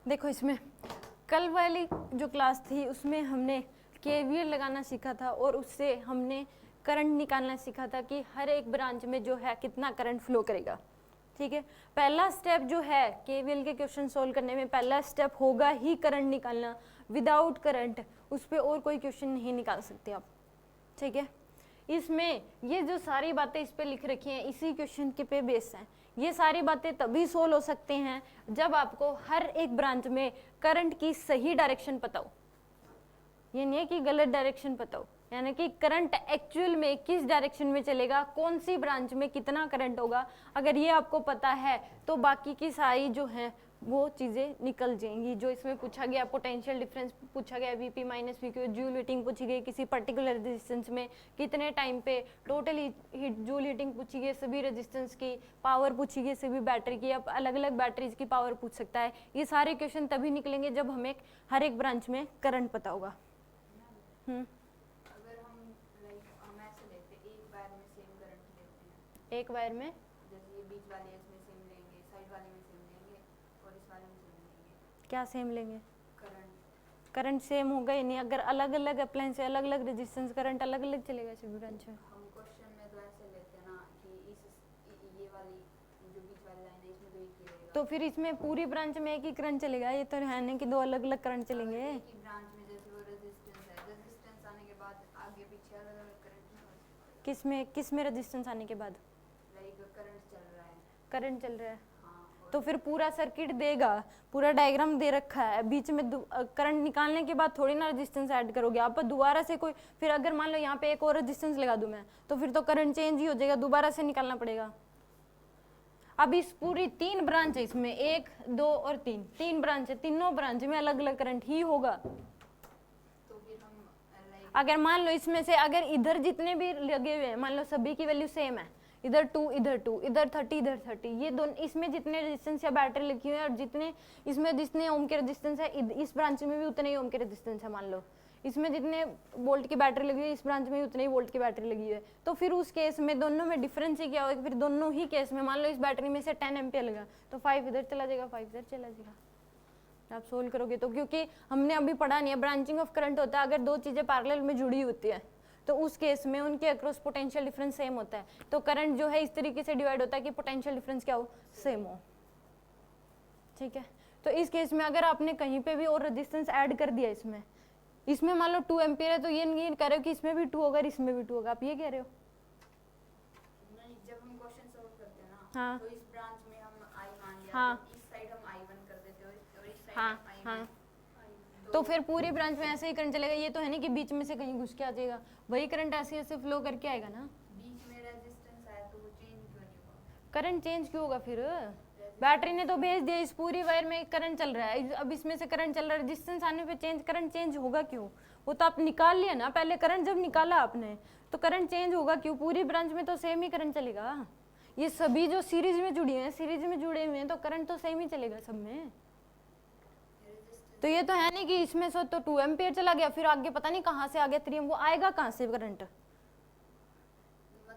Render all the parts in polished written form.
देखो इसमें कल वाली जो क्लास थी उसमें हमने केवीएल लगाना सीखा था और उससे हमने करंट निकालना सीखा था कि हर एक ब्रांच में जो है कितना करंट फ्लो करेगा। ठीक है, पहला स्टेप जो है केवीएल के क्वेश्चन सोल्व करने में पहला स्टेप होगा ही करंट निकालना। विदाउट करंट उस पर और कोई क्वेश्चन नहीं निकाल सकते आप। ठीक है, इसमें ये जो सारी बातें इस पे लिख रखी हैं इसी क्वेश्चन के पे बेस हैं। ये सारी बातें तभी सोल्व हो सकते हैं जब आपको हर एक ब्रांच में करंट की सही डायरेक्शन पता हो। ये नहीं है कि गलत डायरेक्शन पता हो, यानी कि करंट एक्चुअल में किस डायरेक्शन में चलेगा, कौन सी ब्रांच में कितना करंट होगा। अगर ये आपको पता है तो बाकी की सारी जो है वो चीज़ें निकल जाएंगी। जो इसमें पूछा गया पोटेंशियल डिफरेंस पूछा गया, VP minus VQ, joule heating पूछी गई किसी पर्टिकुलर रेजिस्टेंस में कितने टाइम पे, टोटल हीट जूल हीटिंग पूछी गई सभी रेजिस्टेंस की, पावर पूछी गई सभी बैटरी की। अब अलग अलग बैटरीज की पावर पूछ सकता है। ये सारे क्वेश्चन तभी निकलेंगे जब हमें हर एक ब्रांच में करंट पता होगा। अगर हम ऐसे लेते एक वायर में सेम करंट लेते हैं, एक वायर में जैसे ये बीच वाले इसमें सेम लेंगे, साइड वाले में सेम लेंगे और इस वाले में सेम लेंगे, क्या सेम लेंगे? करंट। करंट सेम होगा ही नहीं। अगर अलग अलग अप्लायंस है, अलग अलग रेजिस्टेंस, करंट अलग अलग चलेगा सभी ब्रांच में। हम क्वेश्चन में तो ऐसे लेते हैं ना कि ये वाली जो बीच वाली लाइन है इसमें तो एक ही रहेगा, तो फिर इसमें पूरी ब्रांच में एक ही करंट चलेगा। ये तो है नहीं कि दो अलग अलग करंट चलेंगे। एक ही ब्रांच में जैसे वो रेजिस्टेंस है, रेजिस्टेंस आने के बाद आगे पीछे अलग अलग करंट नहीं हो सकता। किस में रेजिस्टेंस आने के बाद लाइक करंट चल रहा है, करंट चल रहा है, हाँ, और तो फिर पूरा सर्किट देगा, पूरा डायग्राम दे रखा है। बीच में करंट निकालने के बाद थोड़ी ना रेजिस्टेंस ऐड करोगे आप दोबारा से कोई। फिर अगर मान लो यहाँ पे एक और रेजिस्टेंस लगा दूं मैं, तो फिर तो करंट चेंज ही हो जाएगा, दोबारा से निकालना पड़ेगा। अब इस पूरी 3 ब्रांच है, इसमें 1 2 और 3 ब्रांच है, तीनों ब्रांच में अलग अलग करंट ही होगा। तो फिर हम लाइक अगर मान लो इसमें से अगर इधर जितने भी लगे हुए हैं, मान लो सभी की वैल्यू सेम है, इधर 2 इधर 2 इधर 30 इधर 30, ये दोनों इसमें जितने रेजिस्टेंस या बैटरी लिखी हुई है और जितने इसमें जितने ओम के रेजिस्टेंस है इस ब्रांच में भी उतने ही ओम के रेजिस्टेंस है। मान लो इसमें जितने वोल्ट की बैटरी लगी हुई है इस ब्रांच में उतने ही वोल्ट की बैटरी लगी हुई है। तो फिर उस केस में दोनों में डिफरेंस ही क्या होगा? फिर दोनों ही केस में मान लो इस बैटरी में से 10 एम्पियर लगा तो 5 इधर चला जाएगा 5 इधर चला जाएगा। आप सोल्व करोगे तो, क्योंकि हमने अभी पढ़ा नहीं है ब्रांचिंग ऑफ करंट होता है अगर दो चीजें पैरेलल में जुड़ी होती है तो उस केस में उनके अक्रॉस पोटेंशियल डिफरेंस सेम होता है। तो करंट जो है इस तरीके से डिवाइड होता है कि पोटेंशियल डिफरेंस क्या हो, सेम हो। ठीक है, तो इस केस में अगर आपने कहीं पे भी और रेजिस्टेंस ऐड कर दिया इसमें मान लो 2 एम्पियर है तो ये नहीं कह रहे हो कि इसमें भी 2 होगा और इसमें भी 2 होगा, आप ये कह रहे हो? नहीं, जब हम क्वेश्चन सॉल्व करते हैं ना, हाँ। तो इस ब्रांच में हम आई मान लिया, हाँ। तो इस साइड हम I1 कर देते और इस साइड हाँ हम हाँ, I1। तो फिर पूरी ब्रांच में ऐसे ही करंट चलेगा। ये तो है नहीं कि बीच में से कहीं घुस के आ जाएगा, वही करंट ऐसे ऐसे फ्लो करके आएगा ना। बीच में रेजिस्टेंस आया तो वो चेंज क्यों नहीं हुआ? करंट चेंज क्यों होगा? फिर बैटरी ने तो भेज दिया, इस पूरी वायर में करंट चल रहा है, अब इसमें से करंट चल रहा है, रेजिस्टेंस आने पे करंट चेंज होगा क्यों? वो तो आप निकाल लिया ना पहले, करंट जब निकाला आपने तो करंट चेंज होगा क्यों? पूरी ब्रांच में तो सेम ही करंट चलेगा। ये सभी जो सीरीज में जुड़ी हैं, सीरीज में जुड़े हुए हैं तो करंट तो सेम ही चलेगा सब में। तो ये तो है नहीं कि इसमें से तो 2 एम्पियर चला गया फिर आगे पता नहीं कहाँ से आ गया 3, वो आएगा कहाँ से करंट?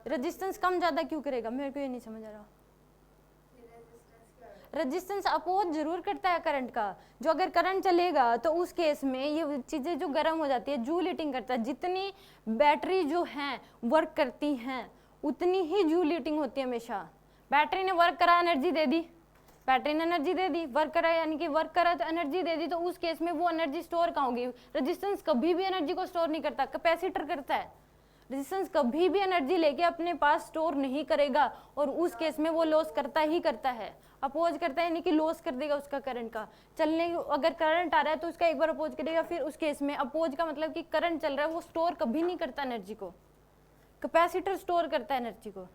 रेजिस्टेंस कम ज्यादा क्यों करेगा? मेरे को ये नहीं समझ आ रहा। रेजिस्टेंस अपोज जरूर करता है करंट का। जो अगर करंट चलेगा तो उस केस में ये चीजें जो गर्म हो जाती है, जूल हीटिंग करता है। जितनी बैटरी जो है वर्क करती हैं उतनी ही जूल हीटिंग होती है हमेशा। बैटरी ने वर्क करा, एनर्जी दे दी, बैटरी ने एनर्जी दे दी, वर्क करा यानी कि वर्क करा तो एनर्जी दे दी, तो उस केस में वो एनर्जी स्टोर कहाँ होगी? रेजिस्टेंस कभी भी एनर्जी को स्टोर नहीं करता, कैपेसिटर करता है। रेजिस्टेंस कभी भी एनर्जी लेके अपने पास स्टोर नहीं करेगा और उस केस में वो लॉस करता ही करता है। अपोज करता है यानी कि लॉस कर देगा उसका करंट का चलने। अगर करंट आ रहा है तो उसका एक बार अपोज करेगा, फिर उस केस में अपोज का मतलब कि करंट चल रहा है वो स्टोर कभी नहीं करता एनर्जी को, कैपेसिटर स्टोर करता है एनर्जी को।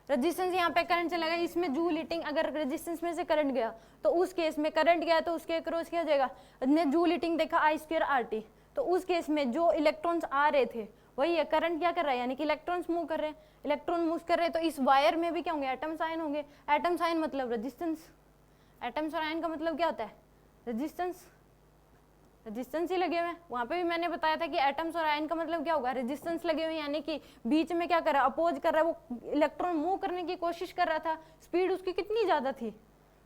रेजिस्टेंस यहाँ पे करंट चला गया, इसमें जूल हीटिंग, अगर रेजिस्टेंस में से करंट गया तो उस केस में करंट गया तो उसके अक्रॉस क्या हो जाएगा? ने जूल हीटिंग देखा I² RT, तो उस केस में जो इलेक्ट्रॉन्स आ रहे थे वही है। करंट क्या कर रहा है यानी कि इलेक्ट्रॉन्स मूव कर रहे हैं, इलेक्ट्रॉन मूव कर रहे हैं, तो इस वायर में भी क्या होंगे? एटम्स आयन होंगे। एटम्स आयन मतलब रेजिस्टेंस, एटम्स और आयन का मतलब क्या होता है? रेजिस्टेंस। रेजिस्टेंस ही लगे हुए हैं। वहां पे भी मैंने बताया था कि एटम्स और आयन का मतलब क्या होगा? रेजिस्टेंस लगे हुए हैं, यानी कि बीच में क्या कर रहा है? अपोज कर रहा है, वो इलेक्ट्रॉन मूव करने की कोशिश कर रहा था, स्पीड उसकी कितनी ज्यादा थी,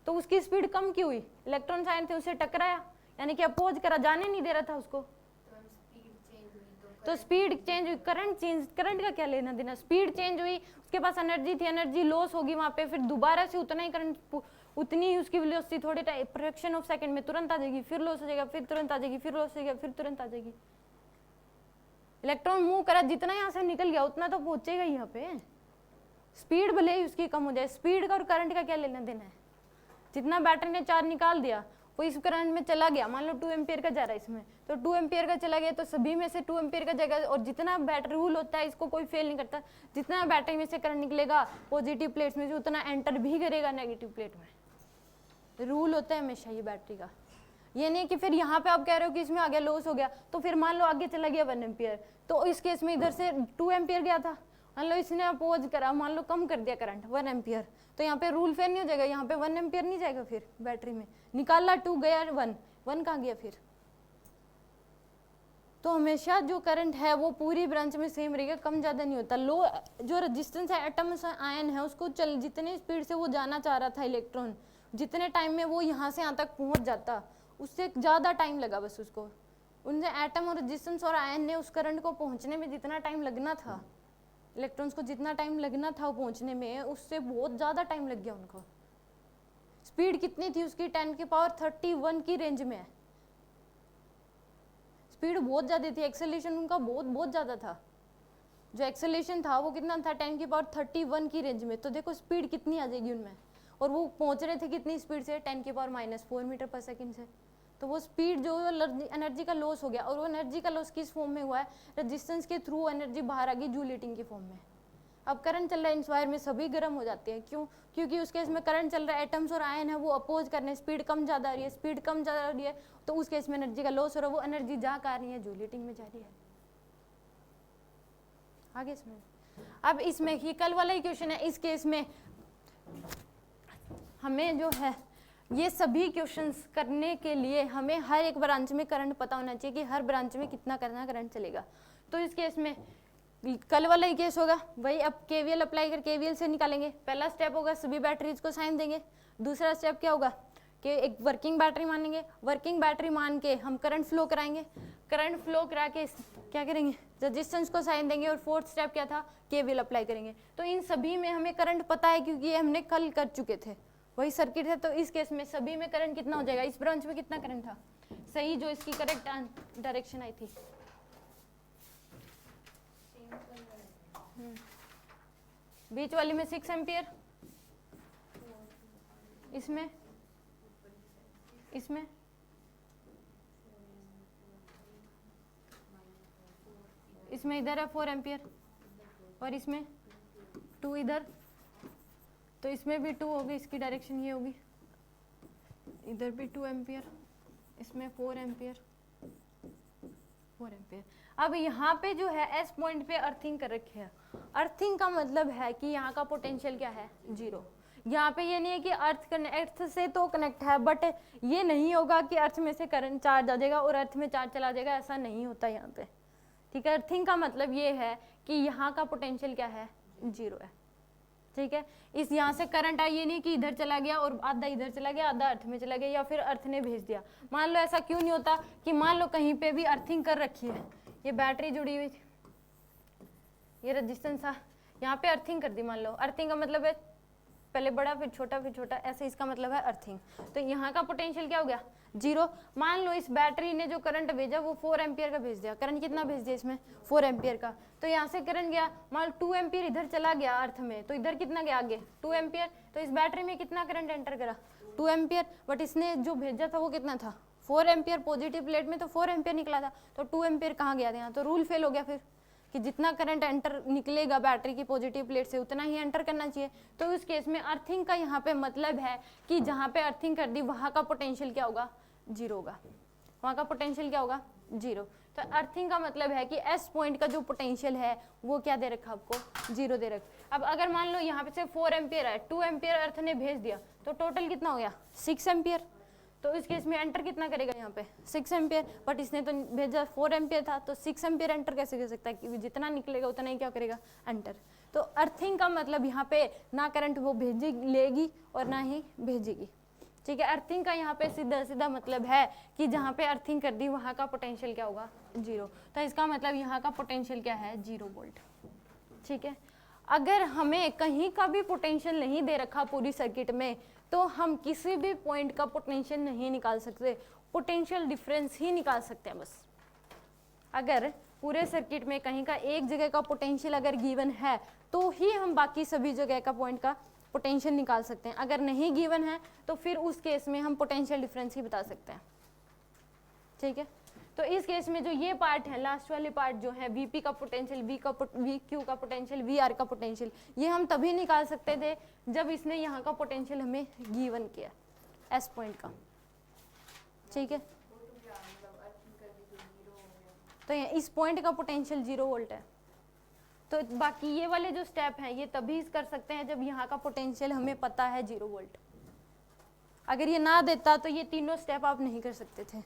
तो उसकी स्पीड कम क्यों हुई? इलेक्ट्रॉन्स आए थे, उससे टकराया, यानी कि अपोज करा, जाने नहीं दे रहा था उसको, तो स्पीड चेंज हुई। करंट चेंज, करंट का क्या लेना देना? स्पीड चेंज हुई, उसके पास एनर्जी थी, एनर्जी लॉस होगी वहां पे, फिर दोबारा से उतना ही करंट, उतनी ही उसकी वेलोसिटी थोड़े टाइम फ्रैक्शन ऑफ सेकंड में तुरंत आ जाएगी, फिर लॉस हो जाएगा, फिर तुरंत आ जाएगी, फिर लॉस हो जाएगा, फिर तुरंत आ जाएगी। इलेक्ट्रॉन मूव करा, जितना यहाँ से निकल गया उतना तो पहुंचेगा ही यहाँ पे। स्पीड भले ही उसकी कम हो जाए, स्पीड का और करंट का क्या लेना देना है? जितना बैटरी ने चार्ज निकाल दिया वो इस करंट में चला गया, मान लो 2 एम्पियर का जा रहा है इसमें, तो 2 एम्पियर का चला गया तो सभी में से 2 एम्पियर का जाएगा, और जितना बैटरी रूल होता है इसको कोई फेल नहीं करता, जितना बैटरी में से करंट निकलेगा पॉजिटिव प्लेट्स में से उतना एंटर भी करेगा नेगेटिव प्लेट में। रूल होता है हमेशा ये बैटरी का। ये नहीं कि फिर यहाँ पे आप कह रहे हो कि इसमें आगे लॉस हो गया, तो फिर मान लो आगे चला गया 1 एम्पियर, तो इस केस में इधर से 2 एम्पियर गया था, मान लो इसने अपोज करा, मान लो कम कर दिया करंट 1 एम्पियर, तो यहाँ पे रूल फेल नहीं हो जाएगा, यहाँ पे 1 एम्पियर नहीं जाएगा, फिर बैटरी में निकाला 2 गया 1 कहाँ गया फिर? तो हमेशा जो करंट है वो पूरी ब्रांच में सेम रहेगा, कम ज़्यादा नहीं होता। लो जो रेजिस्टेंस है एटम आयन है उसको जितने स्पीड से वो जाना चाह रहा था इलेक्ट्रॉन, जितने टाइम में वो यहाँ से यहाँ तक पहुँच जाता, उससे ज़्यादा टाइम लगा बस उसको। उनसे एटम और रेजिस्टेंस और आयन ने उस करंट को पहुँचने में जितना टाइम लगना था, इलेक्ट्रॉन्स को जितना टाइम लगना था वो पहुँचने में, उससे बहुत ज़्यादा टाइम लग गया उनको। स्पीड कितनी थी उसकी? 10 की पावर 31 की रेंज में है, स्पीड बहुत ज़्यादा थी, एक्सेलरेशन उनका बहुत ज़्यादा था। जो एक्सेलरेशन था वो कितना था? 10 की पावर 31 की रेंज में। तो देखो स्पीड कितनी आ जाएगी उनमें, और वो पहुंच रहे थे कितनी स्पीड से? 10 की पावर -4 मीटर पर सेकंड से। तो वो स्पीड जो एनर्जी का लॉस हो गया, और वो एनर्जी का लॉस किस फॉर्म में हुआ है? रेजिस्टेंस के थ्रू एनर्जी बाहर आ गई जूल हीटिंग की फॉर्म में। अब करंट चल रहा है इंस्पायर में, सभी गर्म हो जाते हैं, क्यों? क्योंकि उसके इसमें करंट चल रहा है, एटम्स और आयन है वो अपोज करने, स्पीड कम ज़्यादा आ रही है, स्पीड कम ज़्यादा आ रही है, तो उस केस में एनर्जी का लॉस हो रहा है, वो एनर्जी जा आ रही है, जूल हीटिंग में जा रही है। आगे इसमें, अब इसमें ही कल वाला ही क्वेश्चन है, इस केस में हमें जो है ये सभी क्वेश्चंस करने के लिए हमें हर एक ब्रांच में करंट पता होना चाहिए कि हर ब्रांच में कितना करंट चलेगा। तो इस केस में कल वाला ही केस होगा, वही अब केवीएल अप्लाई कर केवीएल से निकालेंगे। पहला स्टेप होगा सभी बैटरीज को साइन देंगे, दूसरा स्टेप क्या होगा कि एक वर्किंग बैटरी मानेंगे, वर्किंग बैटरी मान के हम करंट फ्लो कराएंगे, करंट फ्लो करा के क्या करेंगे? रेजिस्टेंस को साइन देंगे, और फोर्थ स्टेप क्या था? केवीएल अप्लाई करेंगे। तो इन सभी में हमें करंट पता है क्योंकि ये हमने कल कर चुके थे, वही सर्किट है। तो इस केस में सभी में करंट कितना हो जाएगा? इस ब्रांच में कितना करंट था? सही, जो इसकी करेक्ट डायरेक्शन आई थी, बीच वाली में 6 एम्पियर, इसमें इसमें इसमें इधर है 4 एम्पियर, और इसमें 2 इधर, तो इसमें भी 2 होगी, इसकी डायरेक्शन ये होगी, इधर भी 2 एम्पियर, इसमें 4 एम्पियर, 4 एम्पियर। अब यहाँ पे जो है एस पॉइंट पे अर्थिंग कर रखे है। अर्थिंग का मतलब है कि यहाँ का पोटेंशियल क्या है? 0। यहाँ पे ये नहीं है कि अर्थ से तो कनेक्ट है, बट ये नहीं होगा कि अर्थ में से करंट चार्ज आ जाएगा और अर्थ में चार्ज चला जाएगा, ऐसा नहीं होता यहाँ पे, ठीक है। अर्थिंग का मतलब ये है कि यहाँ का पोटेंशियल क्या है? 0 है, ठीक है। इस यहाँ से करंट आया, ये नहीं कि इधर चला गया और आधा इधर चला गया, आधा अर्थ में चला गया, या फिर अर्थ ने भेज दिया। मान लो ऐसा क्यों नहीं होता कि मान लो कहीं पे भी अर्थिंग कर रखी है, ये बैटरी जुड़ी हुई थी, ये रेजिस्टेंस था, यहाँ पे अर्थिंग कर दी, मान लो अर्थिंग का मतलब है पहले बड़ा फिर छोटा, ऐसे इसका मतलब है अर्थिंग। तो यहाँ का पोटेंशियल क्या हो गया? 0। मान लो इस बैटरी ने जो करंट भेजा वो 4 एम्पियर का भेज दिया, करंट कितना भेज दिया इसमें? 4 एम्पियर का। तो यहाँ से करंट गया, मान लो 2 एम्पियर इधर चला गया अर्थ में, तो इधर कितना गया आगे? 2 एम्पियर। तो इस बैटरी में कितना करंट एंटर करा? 2 एम्पियर। बट इसने जो भेजा था वो कितना था? 4 एम्पियर। पॉजिटिव प्लेट में तो 4 एम्पियर निकला था, तो 2 एम्पियर कहाँ गया था? यहाँ तो रूल फेल हो गया फिर, कि जितना करंट एंटर निकलेगा बैटरी की पॉजिटिव प्लेट से उतना ही एंटर करना चाहिए। तो उस केस में अर्थिंग का यहाँ पे मतलब है कि जहाँ पे अर्थिंग कर दी वहाँ का पोटेंशियल क्या होगा? 0 होगा, वहाँ का पोटेंशियल क्या होगा? 0। तो अर्थिंग का मतलब है कि एस पॉइंट का जो पोटेंशियल है वो क्या दे रखा आपको? 0 दे रखा। अब अगर मान लो यहाँ पे से 4 एम्पियर है, 2 एम्पियर अर्थ ने भेज दिया, तो टोटल कितना हो गया? 6 एम्पियर। तो इस केस में एंटर कितना करेगा यहाँ पे? 6 एम्पियर। बट इसने तो भेजा 4 एम्पियर था, तो 6 एम्पियर एंटर कैसे कर सकता है? क्योंकि जितना निकलेगा उतना ही क्या करेगा? एंटर। तो अर्थिंग का मतलब यहाँ पे ना करंट वो भेजे लेगी और ना ही भेजेगी, ठीक है। अर्थिंग का यहाँ पे सीधा सीधा मतलब है कि जहाँ पे अर्थिंग कर दी वहाँ का पोटेंशियल क्या होगा, 0। तो इसका मतलब यहाँ का पोटेंशियल क्या है, 0 वोल्ट। ठीक है। अगर हमें कहीं का भी पोटेंशियल नहीं दे रखा पूरी सर्किट में, तो हम किसी भी पॉइंट का पोटेंशियल नहीं निकाल सकते, पोटेंशियल डिफरेंस ही निकाल सकते हैं बस। अगर पूरे सर्किट में कहीं का एक जगह का पोटेंशियल अगर गिवन है तो ही हम बाकी सभी जगह का पॉइंट का पोटेंशियल निकाल सकते हैं। अगर नहीं गिवन है तो फिर उस केस में हम पोटेंशियल डिफरेंस ही बता सकते हैं। ठीक है। तो इस केस में जो ये पार्ट है, लास्ट वाले पार्ट जो है, Vp का पोटेंशियल, Vq का पोटेंशियल, Vr का पोटेंशियल, ये हम तभी निकाल सकते थे जब इसने यहाँ का पोटेंशियल हमें गिवन किया एस पॉइंट का। ठीक है। तो इस पॉइंट का पोटेंशियल 0 वोल्ट है। तो बाकी ये वाले जो स्टेप हैं ये तभी कर सकते हैं जब यहाँ का पोटेंशियल हमें पता है 0 वोल्ट। अगर ये ना देता तो ये तीनों स्टेप आप नहीं कर सकते थे,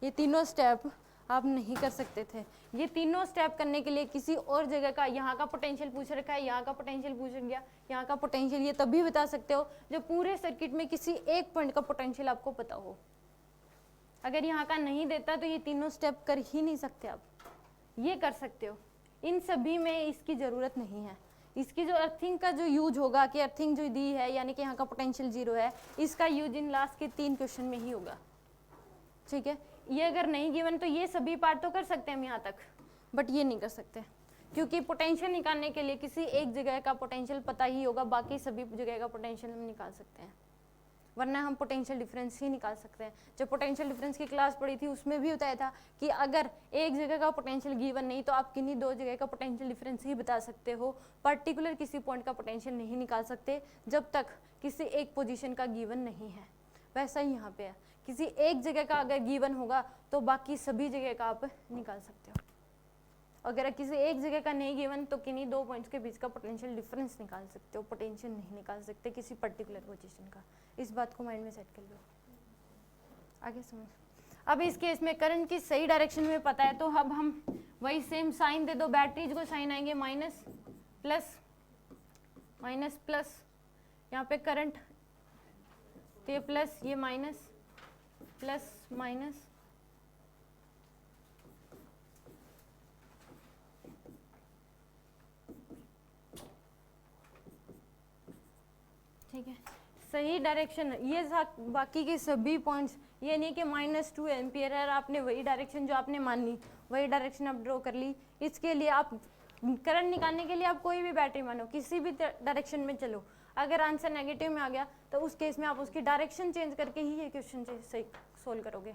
ये तीनों स्टेप आप नहीं कर सकते थे। ये तीनों स्टेप करने के लिए किसी और जगह का, यहाँ का पोटेंशियल पूछ रखा है, यहाँ का पोटेंशियल पूछ गया, यहाँ का पोटेंशियल, ये तभी बता सकते हो जब पूरे सर्किट में किसी एक पॉइंट का पोटेंशियल आपको पता हो। अगर यहाँ का नहीं देता तो ये तीनों स्टेप कर ही नहीं सकते आप। ये कर सकते हो, इन सभी में इसकी ज़रूरत नहीं है। इसकी जो अर्थिंग का जो यूज होगा कि अर्थिंग जो दी है यानी कि यहाँ का पोटेंशियल 0 है, इसका यूज इन लास्ट के 3 क्वेश्चन में ही होगा। ठीक है। ये अगर नहीं गिवन तो ये सभी पार्ट तो कर सकते हैं हम यहाँ तक, बट ये नहीं कर सकते क्योंकि पोटेंशियल निकालने के लिए किसी एक जगह का पोटेंशियल पता ही होगा, बाकी सभी जगह का पोटेंशियल हम निकाल सकते हैं, वरना हम पोटेंशियल डिफरेंस ही निकाल सकते हैं। जब पोटेंशियल डिफरेंस की क्लास पढ़ी थी उसमें भी बताया था कि अगर एक जगह का पोटेंशियल गिवन नहीं तो आप किन्हीं 2 जगह का पोटेंशियल डिफरेंस ही बता सकते हो, पर्टिकुलर किसी पॉइंट का पोटेंशियल नहीं निकाल सकते जब तक किसी एक पोजीशन का गिवन नहीं है। वैसा ही यहाँ पे है, किसी एक जगह का अगर गिवन होगा तो बाकी सभी जगह का आप निकाल सकते हो। अगर किसी एक जगह का नहीं गिवन तो किन्हीं 2 पॉइंट्स के बीच का पोटेंशियल डिफरेंस निकाल सकते हो, पोटेंशियल नहीं निकाल सकते किसी पर्टिकुलर पोजीशन का। इस बात को माइंड में सेट कर लो, आगे समझ। अब इस केस में करंट की सही डायरेक्शन में पता है तो अब हम वही सेम साइन दे दो, बैटरीज को साइन आएंगे माइनस प्लस माइनस प्लस, यहाँ पे करंट तो ये प्लस, ये माइनस, प्लस माइनस, ठीक है। सही डायरेक्शन ये बाकी के सभी पॉइंट्स, ये नहीं कि -2 एम्पियर है, आपने वही डायरेक्शन जो आपने मान ली वही डायरेक्शन आप ड्रॉ कर ली। इसके लिए आप करंट निकालने के लिए आप कोई भी बैटरी मानो, किसी भी डायरेक्शन में चलो, अगर आंसर नेगेटिव में आ गया तो उस केस में आप उसकी डायरेक्शन चेंज करके ही ये क्वेश्चन सही सोल्व करोगे।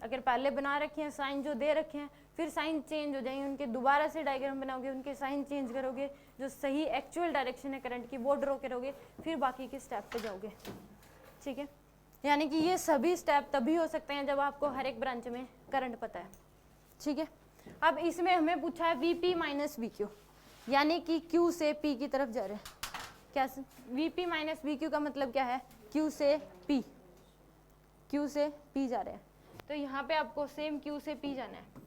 अगर पहले बना रखे हैं साइन जो दे रखे हैं, फिर साइन चेंज हो जाएंगे उनके, दोबारा से डायग्राम बनाओगे, उनके साइन चेंज करोगे, जो सही एक्चुअल डायरेक्शन है करंट की वो ड्रॉ करोगे, फिर बाकी के स्टेप पे जाओगे। ठीक है। यानी कि ये सभी स्टेप तभी हो सकते हैं जब आपको हर एक ब्रांच में करंट पता है। ठीक है। अब इसमें हमें पूछा है Vp माइनस VQ, यानी कि Q से P की तरफ जा रहे हैं। क्या Vp माइनस VQ का मतलब क्या है, Q से P, Q से P जा रहे हैं, तो यहाँ पे आपको सेम Q से P जाना है।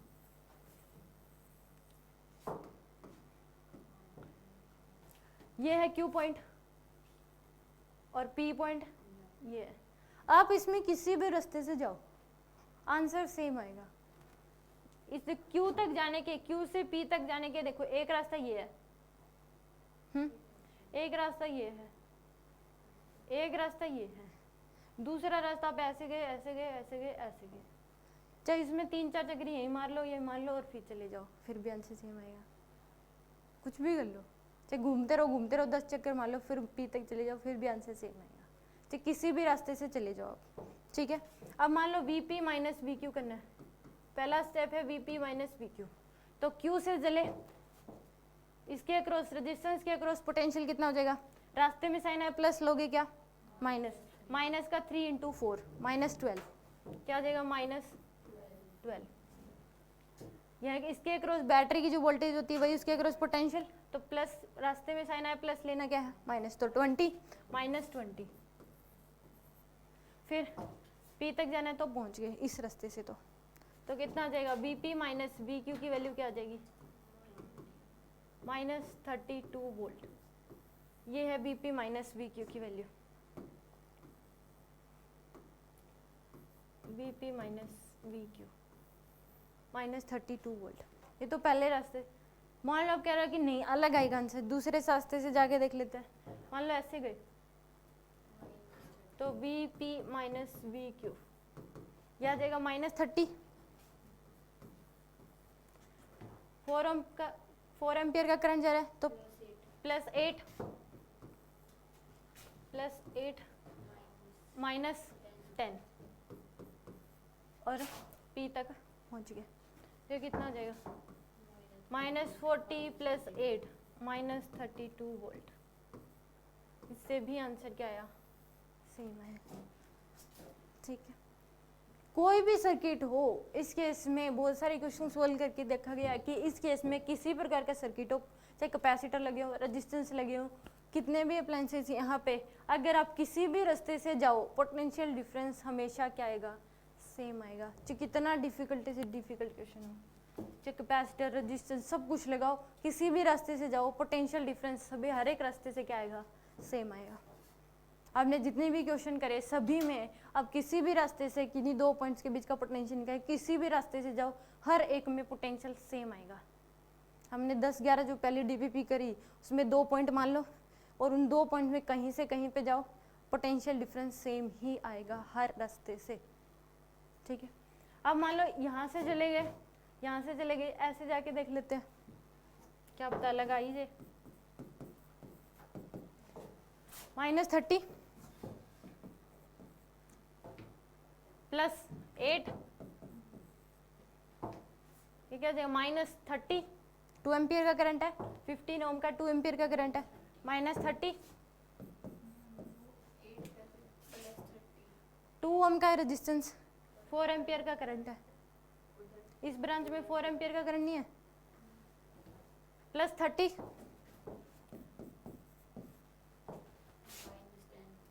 ये है Q पॉइंट और P पॉइंट ये है। आप इसमें किसी भी रास्ते से जाओ आंसर सेम आएगा। इस Q तक जाने के, Q से P तक जाने के देखो एक रास्ता ये है, एक रास्ता ये है, एक रास्ता ये है, दूसरा रास्ता आप ऐसे गए, ऐसे गए, ऐसे गए, ऐसे गए, चाहे इसमें 3-4 चक्कर यही मार लो, ये मार लो और फिर चले जाओ, फिर भी आंसर सेम आएगा। कुछ भी कर लो, चाहे घूमते रहो 10 चक्कर मार लो, फिर P तक चले जाओ, फिर भी आंसर सेम आएगा। चाहे किसी भी रास्ते से चले जाओ आप। ठीक है। अब मान लो Vp माइनस VQ करना है, पहला स्टेप है Vp माइनस VQ, तो Q से चले, इसके अक्रॉस रेजिस्टेंस के अक्रॉस पोटेंशियल कितना हो जाएगा, रास्ते में साइन है प्लस लोगे क्या, माइनस, माइनस का 3 × 4 -12, क्या हो जाएगा -12। यह इसके अक्रॉस बैटरी की जो वोल्टेज होती है वही उसके अक्रॉस पोटेंशियल, तो प्लस रास्ते में साइन है प्लस लेना क्या है माइनस, तो 20 -20। फिर P तक जाना है तो पहुंच गए इस रास्ते से, तो कितना आ जाएगा Vp माइनस VQ की वैल्यू क्या आ जाएगी -32 वोल्ट। ये है Vp माइनस VQ की value. V P minus we Q minus 32 volt. ये तो पहले रास्ते, मान लो आप कह रहे हो कि नहीं अलग आएगा आंसर, दूसरे रास्ते से जाके देख लेते हैं। मान लो ऐसे गए तो V P minus we Q यह आ जाएगा -30। 4 एम्पियर का करंट जा रहा है तो +8 -10 और P तक पहुंच गए तो कितना हो जाएगा -40 + 8 -32 वोल्ट। इससे भी आंसर क्या आया, सेम है। ठीक है, कोई भी सर्किट हो, इस केस में बहुत सारे क्वेश्चन सोल्व करके देखा गया कि इस केस में किसी प्रकार का सर्किट हो, चाहे कैपेसिटर लगे हो, रेजिस्टेंस लगे हो, कितने भी अप्लायंसेस यहाँ पे, अगर आप किसी भी रास्ते से जाओ पोटेंशियल डिफरेंस हमेशा क्या आएगा, सेम आएगा। चाहे कितना डिफिकल्टी से डिफिकल्ट क्वेश्चन हो, चाहे कैपेसिटर रेजिस्टेंस सब कुछ लगाओ, किसी भी रास्ते से जाओ पोटेंशियल डिफरेंस सभी हर एक रास्ते से क्या आएगा, सेम आएगा। आपने जितने भी क्वेश्चन करे सभी में अब किसी भी रास्ते से किन्हीं दो पॉइंट्स के बीच का पोटेंशियल निकाले, किसी भी रास्ते से जाओ हर एक में पोटेंशियल सेम आएगा। हमने 10-11 जो पहली डीपीपी करी उसमें 2 पॉइंट मान लो और उन 2 पॉइंट में कहीं से कहीं पे जाओ पोटेंशियल डिफरेंस सेम ही आएगा हर रास्ते से। ठीक है, अब मान लो यहाँ से चले गए, यहाँ से चले गए, ऐसे जाके देख लेते हैं, क्या पता लगा ही जाए। -30 +8 ये क्या जाएगा -30, 2 एम्पियर का करंट है, 15 ओम का 2 एम्पियर का करंट है, -30 2 ओम का रेजिस्टेंस, 4 एम्पियर का करंट है, इस ब्रांच में 4 एम्पियर का करंट नहीं है, +30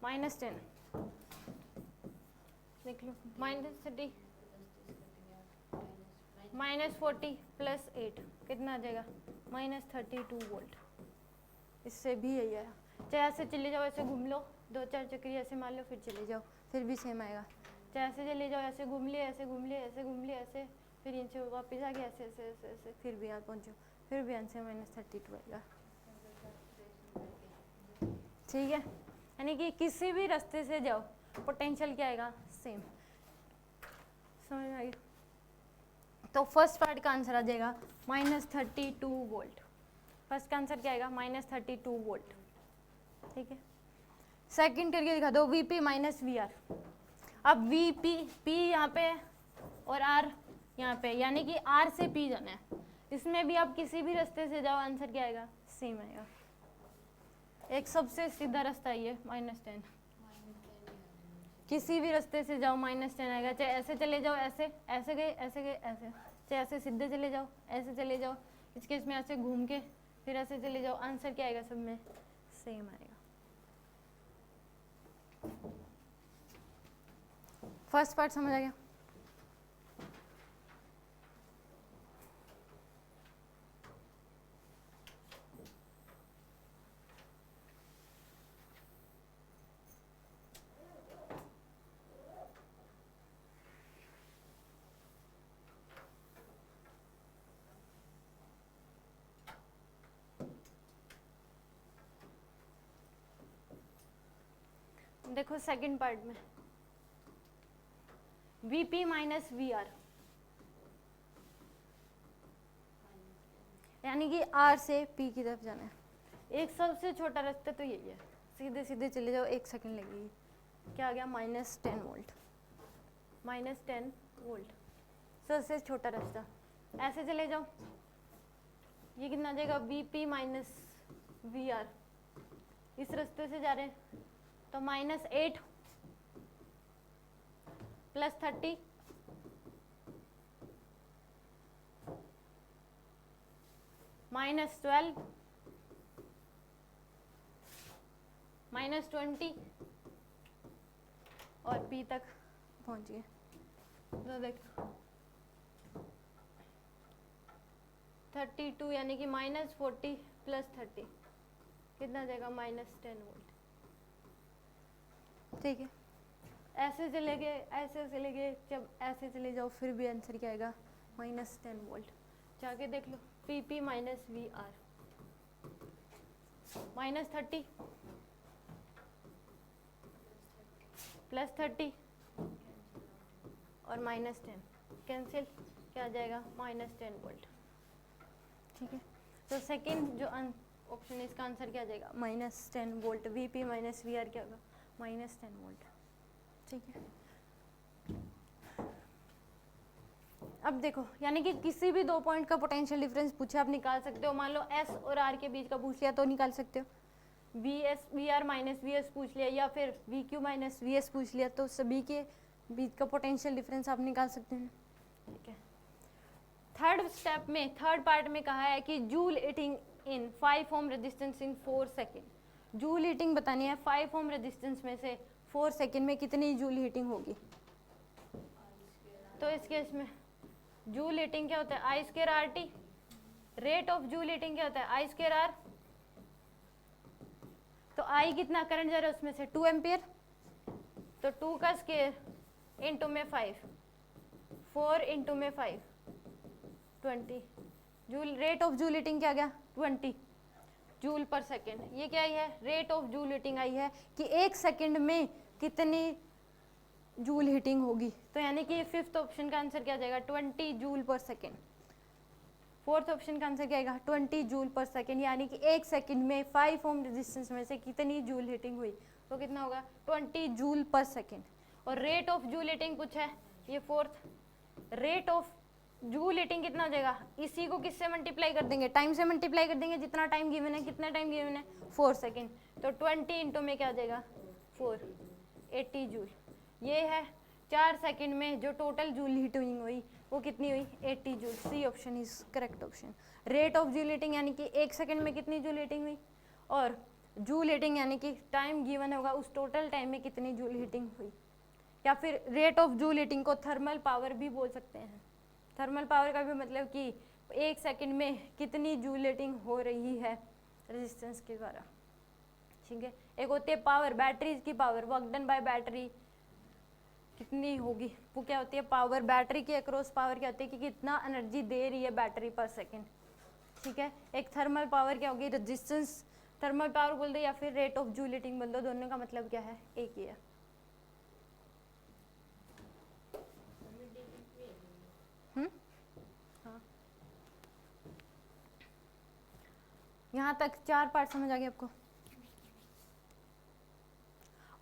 -10 देख लो, -30 -40 + 8 कितना आ जाएगा -32 वोल्ट। इससे भी यही है, चाहे ऐसे चले जाओ, ऐसे घूम लो, 2-4 चक्री ऐसे मार लो, फिर चले जाओ, फिर भी सेम आएगा। चाहे ऐसे चले जाओ, ऐसे घूम लिए, ऐसे घूम लिए, ऐसे घूम लिए, ऐसे फिर इनसे वापस आ गया, ऐसे ऐसे ऐसे ऐसे, फिर भी यहाँ पहुँचो, फिर भी आंसर -32 आएगा। ठीक है, यानी कि किसी भी रास्ते से जाओ पोटेंशियल क्या आएगा, सेम। समझ में आ गया? तो फर्स्ट पार्ट का आंसर आ जाएगा -32 वोल्ट। फर्स्ट का आंसर क्या आएगा, -32 वोल्ट। ठीक है, सेकंड करके दिखा दो, Vp - VR। अब Vp P यहाँ पे और R यहाँ पे, यानी कि R से P जाना है। इसमें भी आप किसी भी रास्ते से जाओ आंसर क्या आएगा, सेम आएगा। एक सबसे सीधा रास्ता ये -10, किसी भी रास्ते से जाओ -10 आएगा। चाहे ऐसे चले जाओ, ऐसे ऐसे गए, ऐसे गए, ऐसे, चाहे ऐसे सीधे चले जाओ, ऐसे चले जाओ, इस केस में ऐसे घूम के फिर ऐसे चले जाओ, आंसर क्या आएगा, सब में सेम आएगा। फर्स्ट पार्ट समझ आ गया? देखो सेकंड पार्ट में Vp - VR, यानी कि R से P की तरफ जाना है। एक सबसे छोटा रास्ता तो यही है, सीधे सीधे चले जाओ, 1 सेकंड लगेगी। क्या आ गया, -10 वोल्ट, -10 वोल्ट, सबसे छोटा रास्ता। ऐसे चले जाओ, ये कितना आ जाएगा, Vp - VR। इस रास्ते से जा रहे हैं तो -8 + 30 -12 -20 और P तक पहुंच गए। तो देखो 32 यानी कि -40 + 30 कितना आ जाएगा, -10 वोल्ट। ठीक है, ऐसे चले गए, ऐसे चले गए, जब ऐसे चले जाओ फिर भी आंसर क्या आएगा, -10 वोल्ट। जाके देख लो, PP माइनस VR, -30 +30 और -10 कैंसिल, क्या आ जाएगा, -10 वोल्ट। ठीक है, तो सेकंड जो ऑप्शन है इसका आंसर क्या आ जाएगा, -10 वोल्ट। VP माइनस VR क्या होगा, -10 वोल्ट। ठीक है, अब देखो, यानी कि किसी भी 2 पॉइंट का पोटेंशियल डिफरेंस पूछे आप निकाल सकते हो। मान लो S और R के बीच का पूछ लिया तो निकाल सकते हो। VR माइनस VS पूछ लिया या फिर VQ माइनस VS पूछ लिया तो सभी के बीच का पोटेंशियल डिफरेंस आप निकाल सकते हैं। ठीक है, थर्ड स्टेप में, थर्ड पार्ट में कहा है कि joule heating in 5 ohm resistance in 4 second. Joule heating बतानी है 5 ओम रेजिस्टेंस में से 4 सेकेंड में कितनी जूल हीटिंग होगी। तो इस केस में जूल हीटिंग क्या होता है, I² RT। Rate of joule heating क्या होता है, I² R। तो I कितना करंट जा रहा है उसमें से 2 एम्पियर, तो 2 का स्क्वायर इंटू में 5, 4 इंटू में 5, 20 joule. Rate of joule heating क्या आ गया, 20 जूल पर सेकेंड। ये क्या आई है, रेट ऑफ जूल हीटिंग आई है कि 1 सेकेंड में कितनी जूल हीटिंग होगी। तो यानी कि फिफ्थ ऑप्शन का आंसर क्या आ जाएगा, 20 जूल पर सेकेंड। फोर्थ ऑप्शन का आंसर क्या आएगा, 20 जूल पर सेकेंड। यानी कि 1 सेकेंड में 5 ओम रेजिस्टेंस में से कितनी जूल हीटिंग हुई, तो कितना होगा, 20 जूल पर सेकेंड। और रेट ऑफ जूल हीटिंग पूछा है, ये fourth. Rate of joule heating कितना हो जाएगा, इसी को किससे मल्टीप्लाई कर देंगे, टाइम से मल्टीप्लाई कर देंगे। जितना टाइम गिवन है, कितना टाइम गिवन है, 4 सेकेंड। तो 20 इंटू में क्या आ जाएगा, 4, 80 जूल। ये है 4 सेकंड में जो टोटल जूल हीटिंग हुई वो कितनी हुई, 80 joule. C option is correct option. Rate of joule heating यानी कि 1 सेकंड में कितनी जूल हीटिंग हुई, और जूल हीटिंग यानी कि टाइम गिवन होगा उस टोटल टाइम में कितनी जूल हीटिंग हुई। या फिर रेट ऑफ जूल हीटिंग को थर्मल पावर भी बोल सकते हैं। थर्मल पावर का भी मतलब कि 1 सेकंड में कितनी जूल हीटिंग हो रही है रेजिस्टेंस के द्वारा। ठीक है, एक होती है पावर, बैटरीज की power, work done by battery कितनी होगी, वो क्या होती है, पावर। बैटरी के अक्रॉस पावर क्या होती है कि कितना एनर्जी दे रही है बैटरी पर सेकंड। ठीक है, एक थर्मल पावर क्या होगी, रेजिस्टेंस। थर्मल पावर बोल दो या फिर रेट ऑफ जूल हीटिंग बोल दो, दोनों का मतलब क्या है, एक ही है। हाँ, यहाँ तक 4 पार्ट समझ आ गए आपको।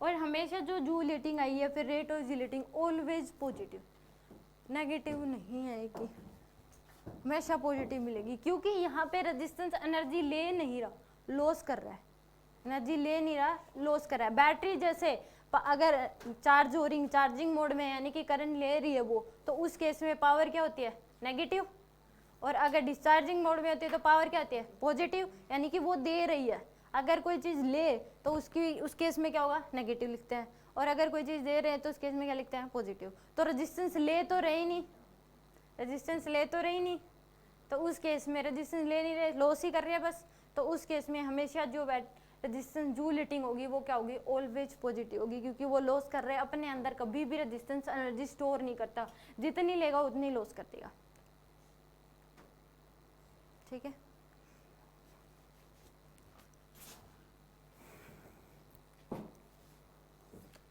और हमेशा जो जूल हीटिंग आई है, फिर rate of joule heating always positive, negative नहीं है कि हमेशा पॉजिटिव मिलेगी। क्योंकि यहाँ पे रेजिस्टेंस एनर्जी ले नहीं रहा, लॉस कर रहा है। एनर्जी ले नहीं रहा, लॉस कर रहा है। बैटरी जैसे अगर चार्ज हो रही, चार्जिंग मोड में यानी कि करंट ले रही है वो, तो उस केस में पावर क्या होती है, नेगेटिव। और अगर डिस्चार्जिंग मोड में होती है तो पावर क्या होती है, पॉजिटिव, यानी कि वो दे रही है। अगर कोई चीज़ ले तो उसकी उस केस में क्या होगा, नेगेटिव लिखते हैं। और अगर कोई चीज़ दे रहे हैं तो उस केस में क्या लिखते हैं, पॉजिटिव। तो रेजिस्टेंस ले तो रही नहीं, रेजिस्टेंस ले तो रही नहीं, तो उस केस में रेजिस्टेंस ले नहीं रहे, लॉस ही कर रहे हैं बस। तो उस केस में हमेशा जो रेजिस्टेंस जूल हीटिंग होगी वो क्या होगी, ऑलवेज पॉजिटिव होगी। क्योंकि वो लॉस कर रहे हैं अपने अंदर, कभी भी रेजिस्टेंस एनर्जी स्टोर नहीं करता, जितनी लेगा उतनी लॉस कर देगा। ठीक है,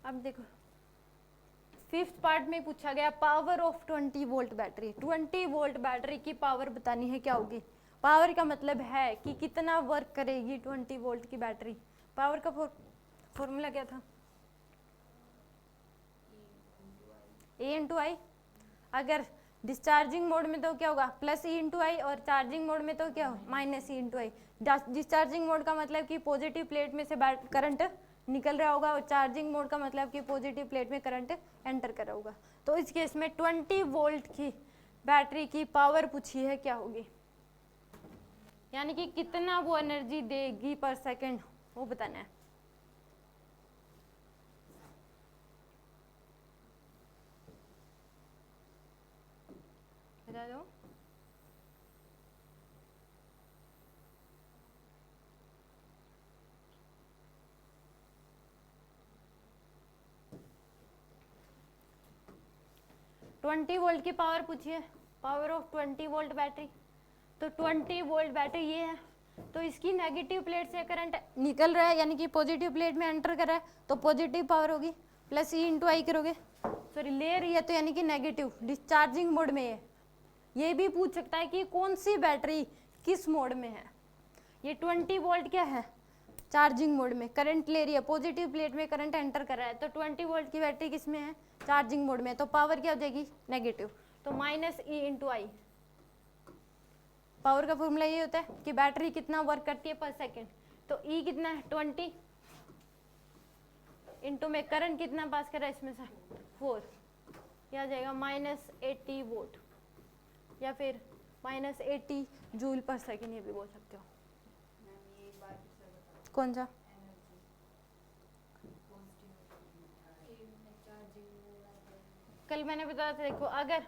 अब देखो फिफ्थ पार्ट में पूछा गया power of 20 volt battery. 20 volt battery की पावर बतानी है, क्या होगी। पावर का मतलब है कि कितना वर्क करेगी 20 वोल्ट की बैटरी। पावर का फॉर्मूला क्या था, E इंटू आई। अगर डिस्चार्जिंग मोड में तो क्या होगा, प्लस E इंटू आई, और चार्जिंग मोड में तो क्या हो, माइनस E इंटू आई। डिस्चार्जिंग मोड का मतलब कि पॉजिटिव प्लेट में से करंट निकल रहा होगा, और चार्जिंग मोड का मतलब कि पॉजिटिव प्लेट में करंट एंटर कर रहा होगा। तो इस केस में 20 वोल्ट की बैटरी की पावर पूछी है, क्या होगी, यानी कि कितना वो एनर्जी देगी पर सेकंड, वो बताना है। बता दो। 20 वोल्ट की पावर पूछिए, पावर ऑफ 20 वोल्ट बैटरी। तो 20 वोल्ट बैटरी ये है, तो इसकी नेगेटिव प्लेट से करंट निकल रहा है, यानी कि पॉजिटिव प्लेट में एंटर कर रहा है, तो पॉजिटिव पावर होगी, प्लस ई इंटू आई करोगे, सॉरी ले रही है तो यानी कि नेगेटिव, डिस्चार्जिंग मोड में है। ये भी पूछ सकता है कि कौन सी बैटरी किस मोड में है। ये 20 वोल्ट क्या है, चार्जिंग मोड में करंट ले रही है, पॉजिटिव प्लेट में करंट एंटर कर रहा है, तो 20 वोल्ट की बैटरी किस में है, चार्जिंग मोड में, तो पावर क्या हो जाएगी, नेगेटिव, तो माइनस ई इंटू आई। पावर का फॉर्मूला ये होता है कि बैटरी कितना वर्क करती है पर सेकेंड, तो ई कितना है 20 इंटू में करंट कितना पास कर रहा है इसमें से 4, यह आ जाएगा माइनस 80 वोल्ट, या फिर माइनस 80 जूल पर सेकेंड, ये भी बोल सकते हो। मैम ये एक बार फिर से बताओ। कौन सा, एनर्जी चार्जिंग। कल मैंने बताया था, देखो अगर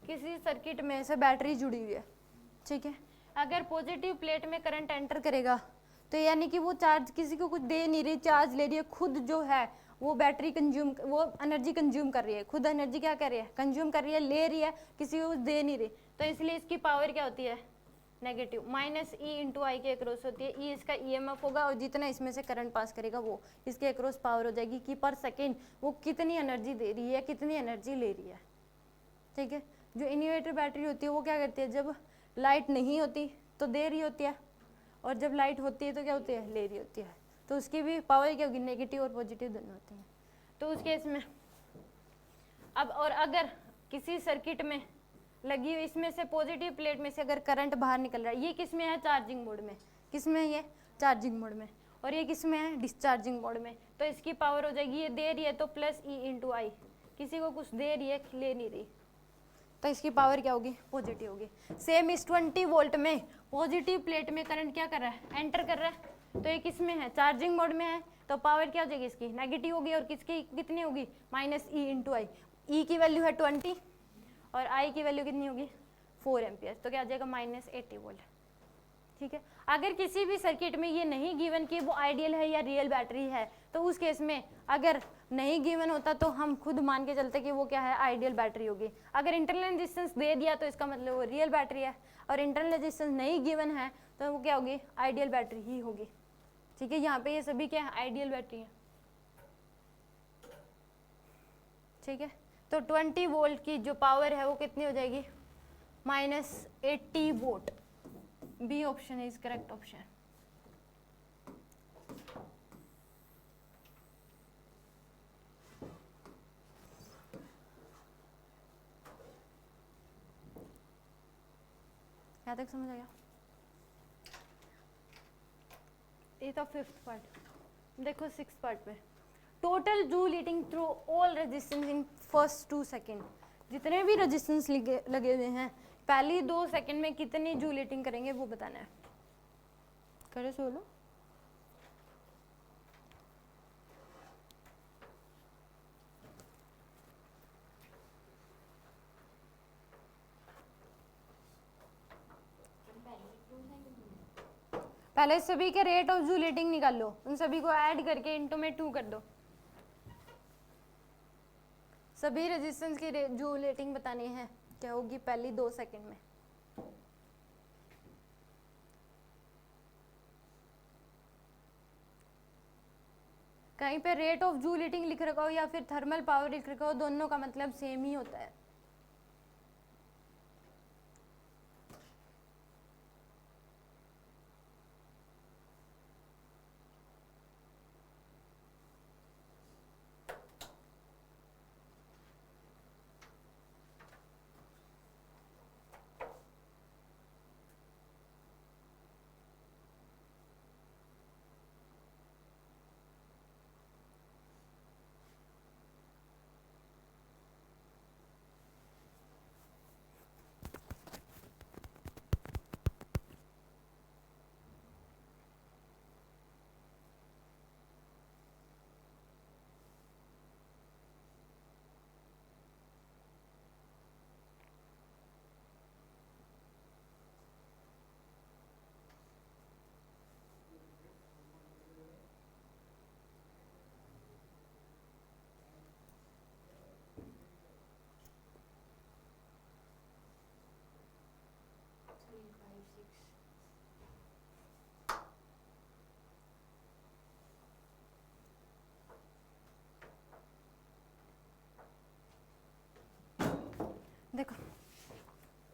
किसी सर्किट में से बैटरी जुड़ी हुई है, ठीक है, अगर पॉजिटिव प्लेट में करंट एंटर करेगा तो यानी कि वो चार्ज किसी को कुछ दे नहीं रही, चार्ज ले रही है, खुद जो है वो बैटरी कंज्यूम, वो एनर्जी कंज्यूम कर रही है, खुद एनर्जी क्या कर रही है, कंज्यूम कर रही है, ले रही है, किसी को कुछ दे नहीं रही, तो इसलिए इसकी पावर क्या होती है, नेगेटिव, माइनस ई इंटू आई के अक्रॉस होती है। ई इसका ईएमएफ होगा और जितना इसमें से करंट पास करेगा वो इसके अक्रॉस पावर हो जाएगी कि पर सेकेंड वो कितनी एनर्जी दे रही है, कितनी एनर्जी ले रही है। ठीक है, जो इन्वर्टर बैटरी होती है वो क्या करती है, जब लाइट नहीं होती तो दे रही होती है, और जब लाइट होती है तो क्या होती है, ले रही होती है, तो उसकी भी पावर क्या होगी, नेगेटिव और पॉजिटिव दोनों होती हैं। तो उस केस में अब, और अगर किसी सर्किट में लगी हुई इसमें से पॉजिटिव प्लेट में से अगर करंट बाहर निकल रहा है, ये किस में है, चार्जिंग मोड में, किस में है ये, चार्जिंग मोड में, और ये किस में है, डिस्चार्जिंग मोड में, तो इसकी पावर हो जाएगी, ये दे रही है तो प्लस ई इंटू आई, किसी को कुछ दे रही है, ले नहीं रही, तो इसकी पावर क्या होगी, पॉजिटिव होगी। सेम इस 20 वोल्ट में पॉजिटिव प्लेट में करंट क्या कर रहा है, एंटर कर रहा है, तो ये किस में है, चार्जिंग मोड में है, तो पावर क्या हो जाएगी इसकी, नेगेटिव होगी, और किसकी कितनी होगी, माइनस ई इंटू आई। ई की वैल्यू है 20 और आई की वैल्यू कितनी होगी, 4 एम्पियर, तो क्या आ जाएगा, माइनस 80 वोल्ट। ठीक है, अगर किसी भी सर्किट में ये नहीं गिवन कि वो आइडियल है या रियल बैटरी है, तो उस केस में अगर नहीं गिवन होता तो हम खुद मान के चलते कि वो क्या है, आइडियल बैटरी होगी। अगर इंटरनल रेजिस्टेंस दे दिया तो इसका मतलब वो रियल बैटरी है, और इंटरनल रेजिस्टेंस नहीं गिवन है तो वो क्या होगी, आइडियल बैटरी ही होगी। ठीक है, यहाँ पे ये सभी क्या है, आइडियल बैटरी है। ठीक है, तो 20 वोल्ट की जो पावर है वो कितनी हो जाएगी, minus 80 volt. B option is correct option. यहाँ तक समझ आया? ये तो 5th पार्ट। देखो 6th पार्ट में total joule heating through all resistance in first 2 second. जितने भी रेजिस्टेंस लगे हुए हैं पहली 2 सेकेंड में कितनी जूल हीटिंग करेंगे वो बताना है। करे सो बोलो। पहले सभी के रेट ऑफ जूल हीटिंग निकाल लो, उन सभी को ऐड करके इनटू में 2 कर दो। सभी रेजिस्टेंस की जूल हीटिंग बतानी है, क्या होगी पहली 2 सेकंड में। कहीं पे रेट ऑफ जूल हीटिंग लिख रखा हो या फिर थर्मल पावर लिख रखा हो, दोनों का मतलब सेम ही होता है।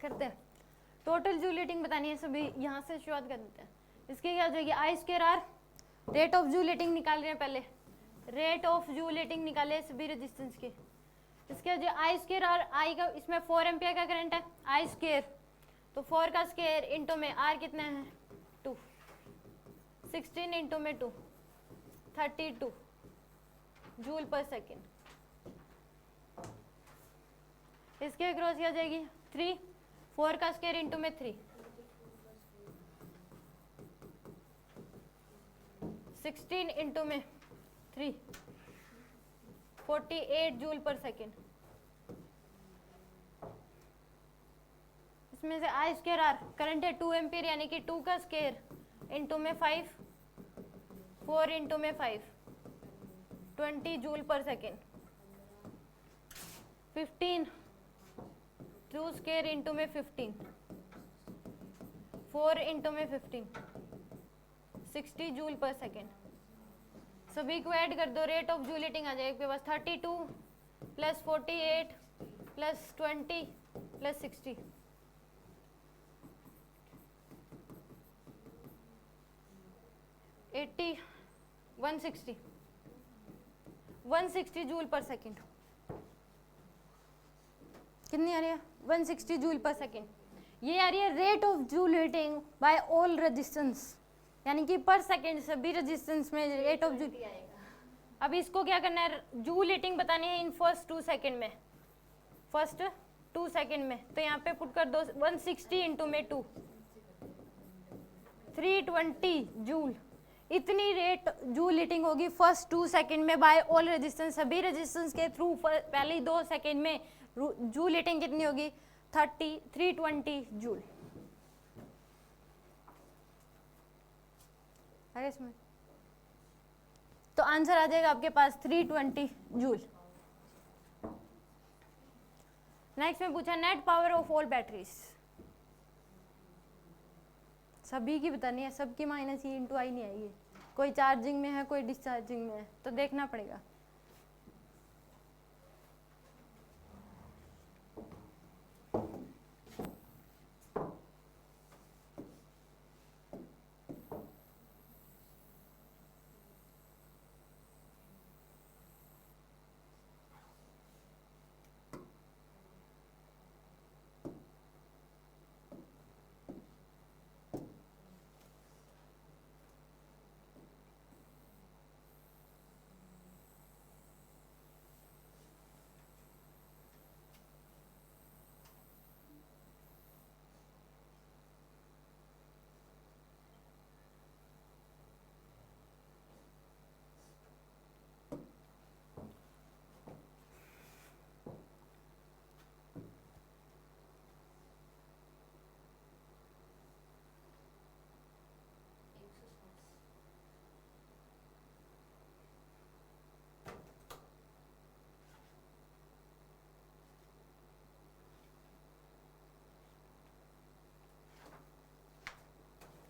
करते हैं। टोटल जूल हीटिंग बतानी है सभी, यहाँ से शुरुआत कर देते हैं। इसकी क्या हो जाएगी, I square R, rate of joule heating निकाल रहे हैं पहले, रेट ऑफ जूल हीटिंग निकाले सभी रेजिस्टेंस की। इसके जो आई स्क्वायर आर, आई का इसमें 4 एम्पियर का करंट है, आई स्क्वायर तो 4 का स्क्वायर इंटू में आर कितना है 2, 16 इंटू में 2 32 जूल पर सेकेंड। इसके अक्रॉस क्या जाएगी 3, 4 का स्क्वायर इंटू में 3, 16 इंटू में 3 48 जूल पर सेकेंड। इसमें से आई स्क्वायर आर करंट है 2 एम्पियर यानी कि 2 का स्क्वायर इंटू में 5, 4 इंटू में 5 20 जूल पर सेकेंड। 15 2 स्क्वायर इंटू में 15 4 इंटू में 15 60 जूल पर सेकेंड। सभी को ऐड कर दो, रेट ऑफ जूल हीटिंग आ जाएगी आपके पास 32 प्लस 48 प्लस 20 प्लस 60 80 160 जूल पर सेकेंड। कितनी आ रही है 160 जूल पर सेकेंड। ये आ रही है rate of joule heating bye all resistance, यानी कि पर सेकेंड सभी रेजिस्टेंस में रेट ऑफ जूल। अब इसको क्या करना है, जूल हीटिंग बतानी है इन फर्स्ट 2 सेकेंड में, फर्स्ट 2 सेकेंड में। तो यहाँ पे पुट कर दो 160 इंटू में 2 320 जूल। इतनी रेट जूल हीटिंग होगी फर्स्ट 2 सेकेंड में बाय ऑल रेजिस्टेंस, सभी रेजिस्टेंस के थ्रू पहले 2 सेकेंड में जूल हीटिंग कितनी होगी 320 जूल। है इसमें तो आंसर आ जाएगा आपके पास 320 जूल। नेक्स्ट में पूछा net power of all batteries, सभी की बतानी है, सबकी माइनस ई इंटू आई नहीं आएगी, कोई चार्जिंग में है कोई डिस्चार्जिंग में है, तो देखना पड़ेगा।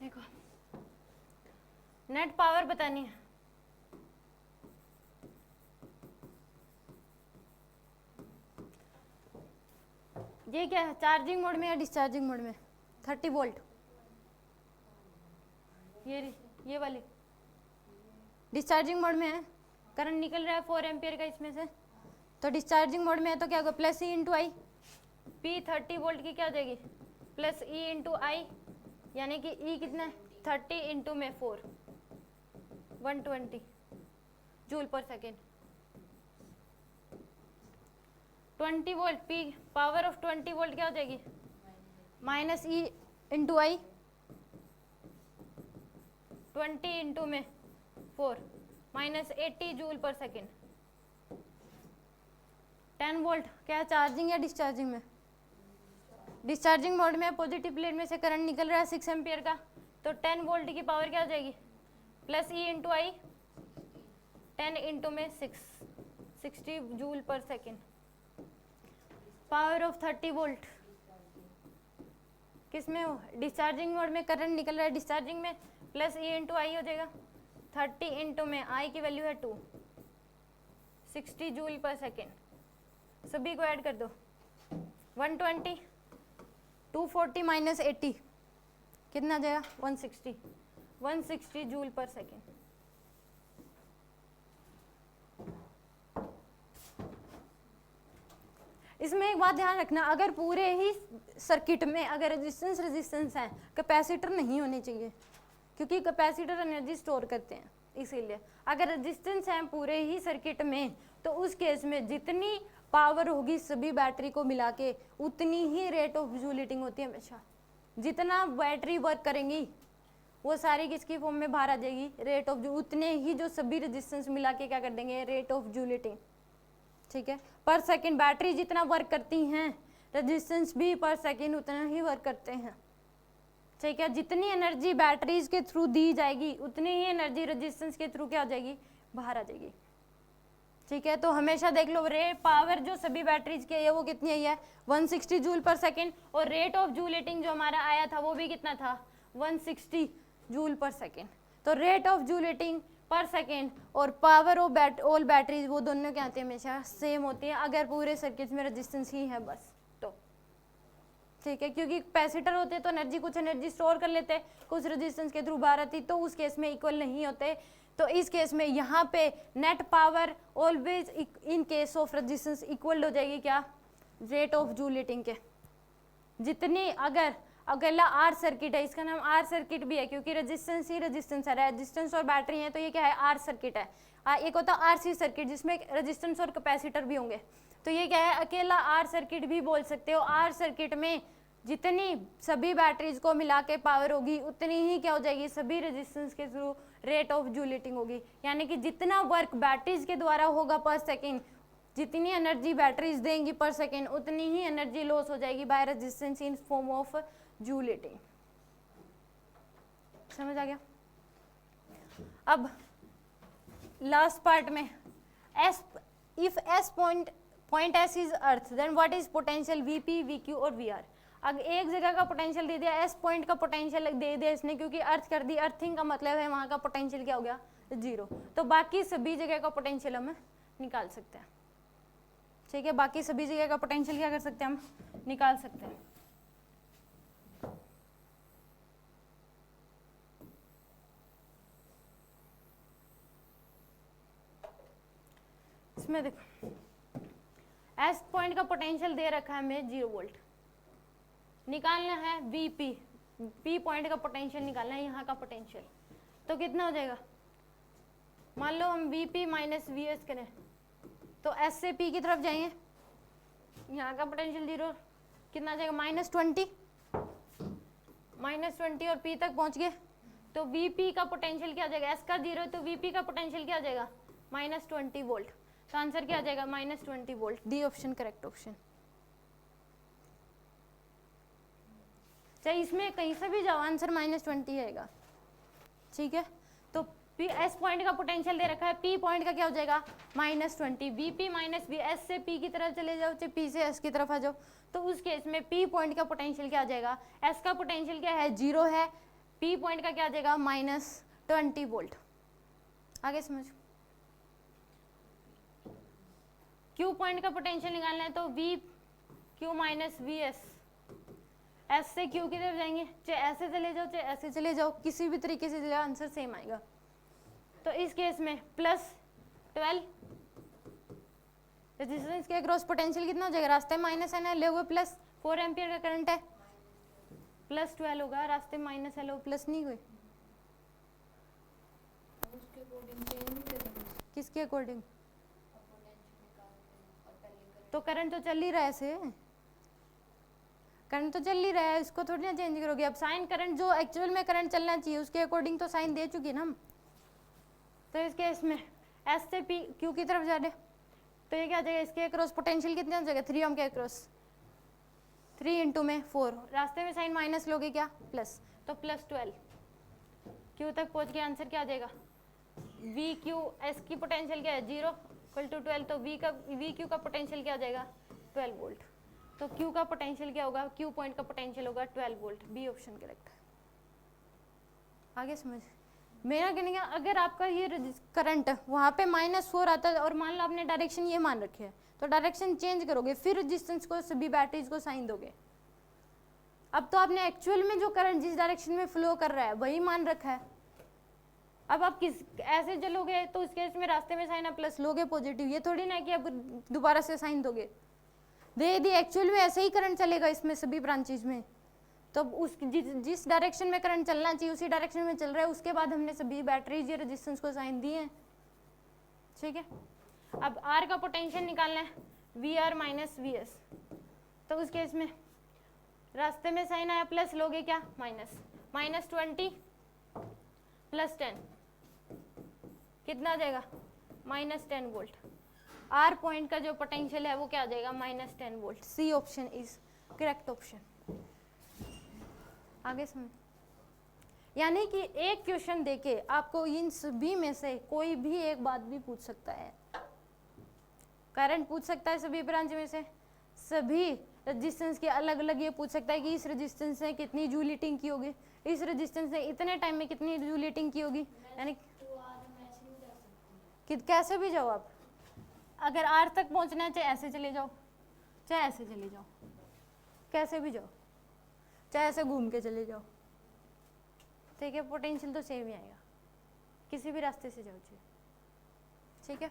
देखो नेट पावर बतानी है, ये क्या है चार्जिंग मोड में या डिस्चार्जिंग मोड में 30 वोल्ट, ये वाली डिस्चार्जिंग मोड में है, करंट निकल रहा है 4 एम्पियर का इसमें से, तो डिस्चार्जिंग मोड में है तो क्या होगा प्लस ई इंटू आई, पी 30 वोल्ट की क्या हो जाएगी प्लस ई इंटू आई, यानी कि ई कितना है 30 इंटू में 4 120 जूल पर second. 20 volt P power of 20 volt क्या हो जाएगी माइनस ई इंटू आई 20 इंटू में 4 माइनस 80 जूल पर सेकेंड। 10 वोल्ट क्या चार्जिंग या डिस्चार्जिंग में, डिस्चार्जिंग मोड में पॉजिटिव प्लेट में से करंट निकल रहा है 6 एम्पियर का, तो 10 वोल्ट की पावर क्या हो जाएगी प्लस ई इंटू आई 10 इंटू में 60 जूल पर सेकेंड। पावर ऑफ 30 वोल्ट किस में हो डिस्चार्जिंग मोड में करंट निकल रहा है डिस्चार्जिंग में, प्लस ई इंटू आई हो जाएगा 30 इंटू में आई की वैल्यू है 2 60 जूल पर सेकेंड। सभी को ऐड कर दो 120 240 माइनस 80 कितना आ जाएगा 160 जूल पर सेकेंड। इसमें एक बात ध्यान रखना, अगर पूरे ही सर्किट में अगर रेजिस्टेंस है, कैपेसिटर नहीं होने चाहिए, क्योंकि कैपेसिटर एनर्जी स्टोर करते हैं। इसीलिए अगर रेजिस्टेंस है पूरे ही सर्किट में, तो उस केस में जितनी पावर होगी सभी बैटरी को मिला के उतनी ही रेट ऑफ जूल हीटिंग होती है हमेशा। जितना बैटरी वर्क करेंगी वो सारी किसकी फॉर्म में बाहर आ जाएगी, रेट ऑफ जूल, उतने ही जो सभी रेजिस्टेंस मिला के क्या कर देंगे, रेट ऑफ जूल हीटिंग। ठीक है, पर सेकंड बैटरी जितना वर्क करती हैं रेजिस्टेंस भी पर सेकंड उतना ही वर्क करते हैं। ठीक है, जितनी एनर्जी बैटरीज के थ्रू दी जाएगी उतनी ही एनर्जी रेजिस्टेंस के थ्रू क्या हो जाएगी, बाहर आ जाएगी। ठीक है, तो हमेशा देख लो रे पावर जो सभी बैटरीज की है वो कितनी आई है 160 जूल पर सेकेंड, और रेट ऑफ जूल हीटिंग जो हमारा आया था वो भी कितना था 160 जूल पर सेकेंड। तो रेट ऑफ जूल हीटिंग पर सेकेंड और पावर ऑफ ऑल बैटरीज वो दोनों क्या आती है, हमेशा सेम होती है अगर पूरे सर्किट में रेजिस्टेंस ही है बस। तो ठीक है, क्योंकि कैपेसिटर होते तो एनर्जी कुछ एनर्जी स्टोर कर लेते, कुछ रेजिस्टेंस के थ्रू बाहर आती, तो उस केस में इक्वल नहीं होते। तो इस केस में यहाँ पे net power always in case of resistance equal हो जाएगी क्या, रेट ऑफ जूल हीटिंग के। जितनी अगर अगला आर सर्किट है, इसका नाम आर सर्किट भी है क्योंकि रेजिस्टेंस ही रेजिस्टेंस है, रेजिस्टेंस और बैटरी है, तो ये क्या है आर सर्किट है। एक होता है आरसी सर्किट जिसमें रेजिस्टेंस और कैपेसिटर भी होंगे, तो ये क्या है अकेला आर सर्किट भी बोल सकते हो। आर सर्किट में जितनी सभी बैटरीज को मिला के पावर होगी उतनी ही क्या हो जाएगी, सभी रेजिस्टेंस के through rate of joule heating होगी। यानी कि जितना वर्क बैटरीज के द्वारा होगा पर सेकेंड, जितनी एनर्जी बैटरीज देंगी पर सेकेंड उतनी ही एनर्जी लॉस हो जाएगी by resistance in form of joule heating. समझ आ गया। अब लास्ट पार्ट में S, if S point S is earth then what is potential VP VQ और वीआर। अगर एक जगह का पोटेंशियल दे दिया, एस पॉइंट का पोटेंशियल दे दिया इसने, क्योंकि अर्थ कर दी, अर्थिंग का मतलब है वहां का पोटेंशियल क्या हो गया, जीरो। तो बाकी सभी जगह का पोटेंशियल हम निकाल सकते हैं। ठीक है, बाकी सभी जगह का पोटेंशियल क्या कर सकते हैं, हम निकाल सकते हैं। इसमें देखो एस पॉइंट का पोटेंशियल दे रखा है हमें 0 वोल्ट, निकालना है वीपी, पी पॉइंट का पोटेंशियल निकालना है, यहाँ का पोटेंशियल, तो कितना हो जाएगा, मान लो हम वीपी माइनस वी एस करें तो एस से पी की तरफ जाएंगे, यहाँ का पोटेंशियल 0, कितना आ जाएगा -20 और पी तक पहुँच गए, तो वीपी का पोटेंशियल क्या आ जाएगा, एस का 0 तो वीपी का पोटेंशियल क्या आ जाएगा -20 वोल्ट। तो आंसर क्या आ जाएगा -20 volt, D option correct option. चाहे इसमें कहीं से भी जाओ आंसर -20 आएगा। ठीक है, तो पी एस पॉइंट का पोटेंशियल दे रखा है, पी पॉइंट का क्या हो जाएगा -20, वीपी माइनस वी, एस से पी की तरफ चले जाओ चाहे पी से एस की तरफ आ जाओ, तो उस केस में पी पॉइंट का पोटेंशियल क्या आ जाएगा, एस का पोटेंशियल क्या है 0 है, पी पॉइंट का क्या आ जाएगा -20 वोल्ट। आगे समझ। क्यू पॉइंट का पोटेंशियल निकालना है तो we Q minus V S, S से क्यू की तरफ जाएंगे, चाहे ऐसे चले जाओ चाहे ऐसे चले जाओ, किसी भी तरीके से चले जाओ आंसर सेम आएगा। तो इस केस में +12 रेजिस्टेंस के अक्रॉस पोटेंशियल कितना हो जाएगा, रास्ते माइनस है ना, ले हुए +4 एम्पियर का करंट है, +12 होगा, रास्ते माइनस है, लो प्लस नहीं हुए, उसके अकॉर्डिंग चेंज नहीं करेंगे, किसके अकॉर्डिंग, पोटेंशियल निकालते हैं और पहले तो करंट तो चल ही रहा है, ऐसे करंट तो चल ही रहा है, इसको थोड़ी ना चेंज करोगे। अब साइन करंट जो एक्चुअल में करंट चलना चाहिए उसके अकॉर्डिंग तो साइन दे चुकी ना हम। तो इस केस में एस से पी क्यू की तरफ जा रहे, तो ये क्या आ जाएगा, इसके अक्रॉस पोटेंशियल कितना हो जाएगा 3 ओम के अक्रॉस, 3 इंटू में 4, रास्ते में साइन माइनस लोगे क्या प्लस, तो +12 क्यू तक पहुंच गया, आंसर क्या आ जाएगा वी क्यू, एस की पोटेंशियल क्या है 0 = 12, तो वी क्यू का पोटेंशियल क्या आ जाएगा 12 वोल्ट। तो क्यू का पोटेंशियल क्या होगा, क्यू पॉइंट का पोटेंशियल होगा 12 वोल्ट, बी ऑप्शन करेक्ट है। आगे समझ। मेरा कहने का अगर आपका ये करंट वहाँ पे -4 आता है और मान लो आपने डायरेक्शन ये मान रखी है, तो डायरेक्शन चेंज करोगे फिर रेजिस्टेंस को सभी बैटरीज को साइन दोगे, अब तो आपने एक्चुअल में जो करंट जिस डायरेक्शन में फ्लो कर रहा है वही मान रखा है। अब आप किस ऐसे चलोगे तो उस केस में रास्ते में साइन आप प्लस लोगे पॉजिटिव, ये थोड़ी ना कि आप दोबारा से साइन दोगे। दे यदि एक्चुअल में ऐसे ही करंट चलेगा इसमें सभी ब्रांचेज में, तो उस जिस डायरेक्शन में करंट चलना चाहिए उसी डायरेक्शन में चल रहा है, उसके बाद हमने सभी बैटरीज या रेजिस्टेंस को साइन दिए हैं। ठीक है, अब आर का पोटेंशियल निकालना है, V R minus V S, तो उस केस में रास्ते में साइन आया प्लस लोगे क्या, माइनस, माइनस 20 प्लस 10 कितना आ जाएगा, माइनस 10 वोल्ट। आर पॉइंट का जो पोटेंशियल है वो क्या आ जाएगा, minus 10 volt. C option is correct option. आगे समझ, यानी कि एक क्वेश्चन देके आपको इन सभी में से कोई भी एक बात भी पूछ सकता है। करंट पूछ सकता है सभी ब्रांच में से, सभी रेजिस्टेंस के अलग अलग ये पूछ सकता है कि इस रेजिस्टेंस ने कितनी जूल हीटिंग की होगी, इस रेजिस्टेंस ने इतने टाइम में कितनी जूल हीटिंग की होगी, यानी कैसे भी जाओ आप, अगर आर तक पहुंचना है चाहे ऐसे चले जाओ चाहे ऐसे चले जाओ, कैसे भी जाओ, चाहे ऐसे घूम के चले जाओ, ठीक है, पोटेंशियल तो सेम ही आएगा किसी भी रास्ते से जाओ। ठीक है,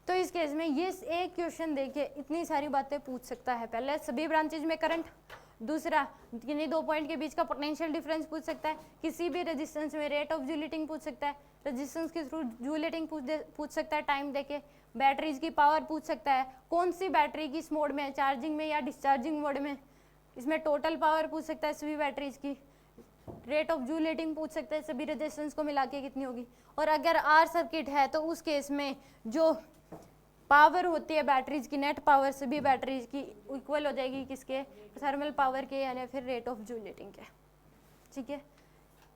तो इस केस में ये एक क्वेश्चन देके इतनी सारी बातें पूछ सकता है। पहले सभी ब्रांचेज में करंट, दूसरा किन्हीं दो पॉइंट के बीच का पोटेंशियल डिफरेंस पूछ सकता है, किसी भी रेजिस्टेंस में रेट ऑफ जूल हीटिंग पूछ सकता है, रेजिस्टेंस के थ्रू जूल हीटिंग पूछ सकता है टाइम देके, बैटरीज की पावर पूछ सकता है, कौन सी बैटरी किस मोड में है, चार्जिंग में या डिस्चार्जिंग मोड में, इसमें टोटल पावर पूछ सकता है सभी बैटरीज की, रेट ऑफ जूल हीटिंग पूछ सकता है सभी रेजिस्टेंस को मिला के कितनी होगी, और अगर आर सर्किट है तो उस केस में जो पावर होती है बैटरीज की, नेट पावर सभी बैटरीज की इक्वल हो जाएगी किसके, थर्मल पावर के, यानी फिर रेट ऑफ जूल हीटिंग के। ठीक है,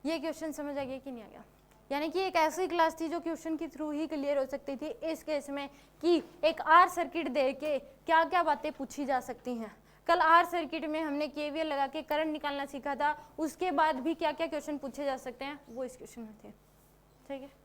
ये क्वेश्चन समझ आ गया कि नहीं आ गया, यानी कि एक ऐसी क्लास थी जो क्वेश्चन के थ्रू ही क्लियर हो सकती थी इस केस में कि एक आर सर्किट दे के क्या क्या बातें पूछी जा सकती हैं। कल आर सर्किट में हमने केवीएल लगा के करंट निकालना सीखा था, उसके बाद भी क्या क्या क्वेश्चन पूछे जा सकते हैं वो इस क्वेश्चन में थे। ठीक है।